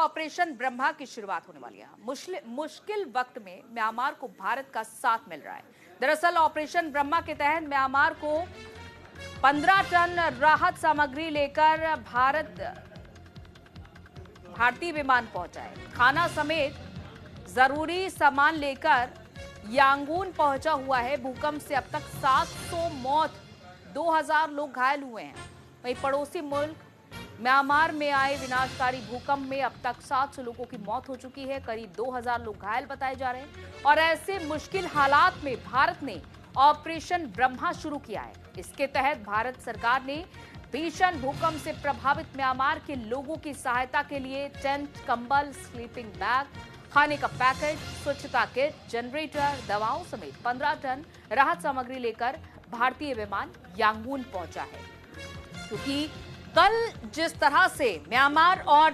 Operation Brahma की शुरुआत होने वाली है। मुश्किल वक्त में म्यांमार को भारत का साथ मिल रहा है। दरअसल ऑपरेशन ब्रह्मा के तहत म्यांमार को 15 टन राहत सामग्री लेकर भारतीय विमान पहुंचा है। खाना समेत जरूरी सामान लेकर यांगून पहुंचा हुआ है। भूकंप से अब तक 700 मौत, 2000 लोग घायल हुए हैं। वहीं पड़ोसी मुल्क म्यांमार में आए विनाशकारी भूकंप में अब तक 700 लोगों की मौत हो चुकी है। करीब 2000 लोग घायल बताए जा रहे हैं। और ऐसे मुश्किल हालात में भारत ने ऑपरेशन ब्रह्मा शुरू किया है। इसके तहत भारत सरकार ने भीषण भूकंप से प्रभावित म्यांमार के लोगों की सहायता के लिए टेंट, कंबल, स्लीपिंग बैग, खाने का पैकेज, स्वच्छता किट, जनरेटर, दवाओं समेत 15 टन राहत सामग्री लेकर भारतीय विमान यांगून पहुंचा है। क्योंकि कल जिस तरह से म्यांमार और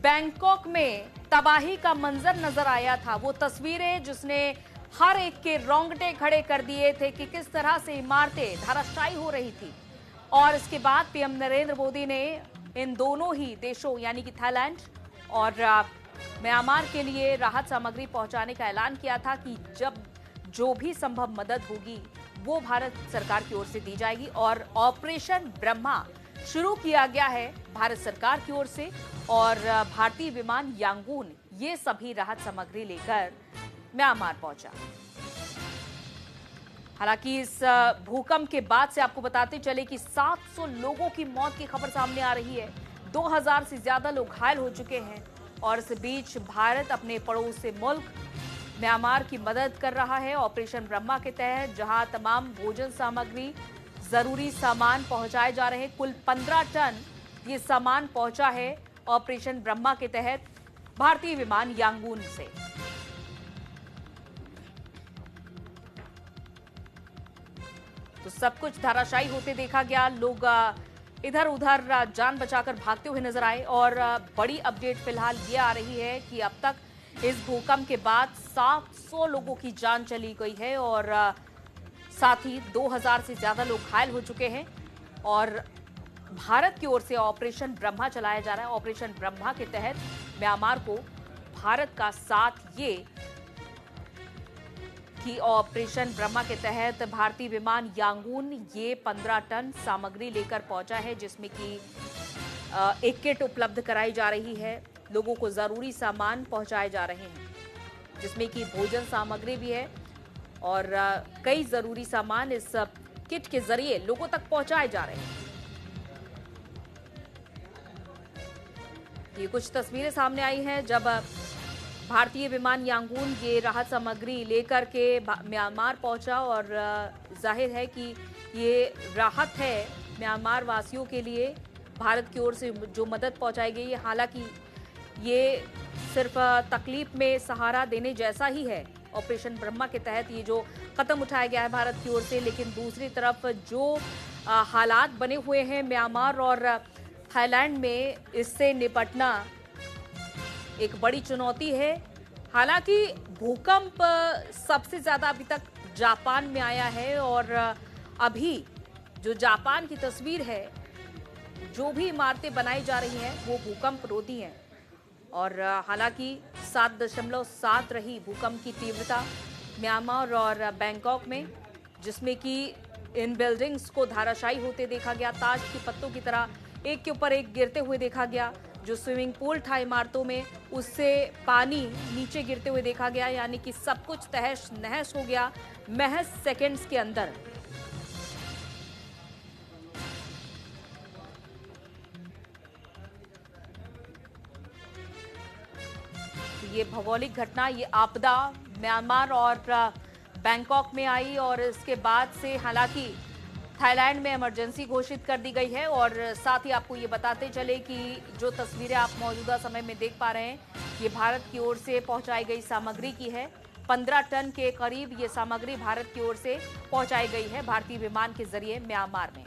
बैंकॉक में तबाही का मंजर नजर आया था, वो तस्वीरें जिसने हर एक के रोंगटे खड़े कर दिए थे कि किस तरह से इमारतें धराशायी हो रही थी। और इसके बाद पीएम नरेंद्र मोदी ने इन दोनों ही देशों यानी कि थाईलैंड और म्यांमार के लिए राहत सामग्री पहुंचाने का ऐलान किया था कि जब जो भी संभव मदद होगी वो भारत सरकार की ओर से दी जाएगी। और ऑपरेशन ब्रह्मा शुरू किया गया है भारत सरकार की ओर से और भारतीय विमान यांगून ये सभी राहत सामग्री लेकर म्यांमार पहुंचा। हालांकि इस भूकंप के बाद से आपको बताते चले कि 700 लोगों की मौत की खबर सामने आ रही है। 2000 से ज्यादा लोग घायल हो चुके हैं। और इस बीच भारत अपने पड़ोसी मुल्क म्यांमार की मदद कर रहा है ऑपरेशन ब्रह्मा के तहत, जहां तमाम भोजन सामग्री, जरूरी सामान पहुंचाए जा रहे हैं। कुल 15 टन ये सामान पहुंचा है ऑपरेशन ब्रह्मा के तहत भारतीय विमान यांगून से। तो सब कुछ धराशायी होते देखा गया। लोग इधर उधर जान बचाकर भागते हुए नजर आए। और बड़ी अपडेट फिलहाल ये आ रही है कि अब तक इस भूकंप के बाद 700 लोगों की जान चली गई है और साथ ही 2000 से ज्यादा लोग घायल हो चुके हैं। और भारत की ओर से ऑपरेशन ब्रह्मा चलाया जा रहा है। ऑपरेशन ब्रह्मा के तहत म्यांमार को भारत का साथ ये कि ऑपरेशन ब्रह्मा के तहत भारतीय विमान यांगून ये 15 टन सामग्री लेकर पहुंचा है, जिसमें कि एक किट उपलब्ध कराई जा रही है। लोगों को जरूरी सामान पहुंचाए जा रहे हैं, जिसमें कि भोजन सामग्री भी है और कई जरूरी सामान इस किट के जरिए लोगों तक पहुंचाए जा रहे हैं। ये कुछ तस्वीरें सामने आई हैं जब भारतीय विमान यांगून ये राहत सामग्री लेकर के म्यांमार पहुंचा। और जाहिर है कि ये राहत है म्यांमार वासियों के लिए भारत की ओर से जो मदद पहुंचाई गई है। हालांकि ये सिर्फ तकलीफ में सहारा देने जैसा ही है ऑपरेशन ब्रह्मा के तहत ये जो कदम उठाया गया है भारत की ओर से, लेकिन दूसरी तरफ जो हालात बने हुए हैं म्यांमार और थाईलैंड में, इससे निपटना एक बड़ी चुनौती है। हालांकि भूकंप सबसे ज्यादा अभी तक जापान में आया है और अभी जो जापान की तस्वीर है, जो भी इमारतें बनाई जा रही हैं वो भूकंप रोधी हैं। और हालांकि 7.7 रही भूकंप की तीव्रता म्यांमार और बैंकॉक में, जिसमें कि इन बिल्डिंग्स को धराशायी होते देखा गया। ताश की पत्तों की तरह एक के ऊपर एक गिरते हुए देखा गया। जो स्विमिंग पूल था इमारतों में, उससे पानी नीचे गिरते हुए देखा गया। यानी कि सब कुछ तहस नहस हो गया महज सेकंड्स के अंदर। ये भौगोलिक घटना, ये आपदा म्यांमार और बैंकॉक में आई और इसके बाद से हालांकि थाईलैंड में इमरजेंसी घोषित कर दी गई है। और साथ ही आपको ये बताते चले कि जो तस्वीरें आप मौजूदा समय में देख पा रहे हैं, ये भारत की ओर से पहुंचाई गई सामग्री की है। 15 टन के करीब ये सामग्री भारत की ओर से पहुंचाई गई है भारतीय विमान के जरिए म्यांमार में।